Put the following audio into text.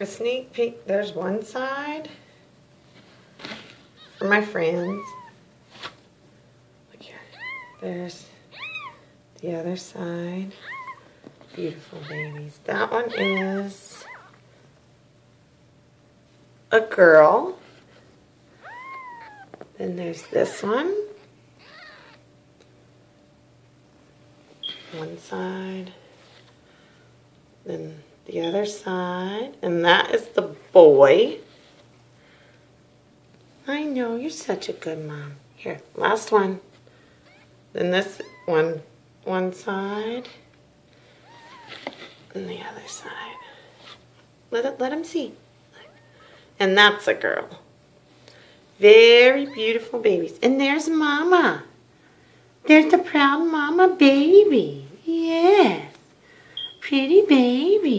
a sneak peek. There's one side for my friends. Look here. There's the other side. Beautiful babies. That one is a girl. Then there's this one. One side. Then the other side. And that is the boy. I know, you're such a good mom. Here, last one. Then this one side. And the other side. Let him see. And that's a girl. Very beautiful babies. And there's Mama. There's the proud Mama baby. Yes. Pretty baby.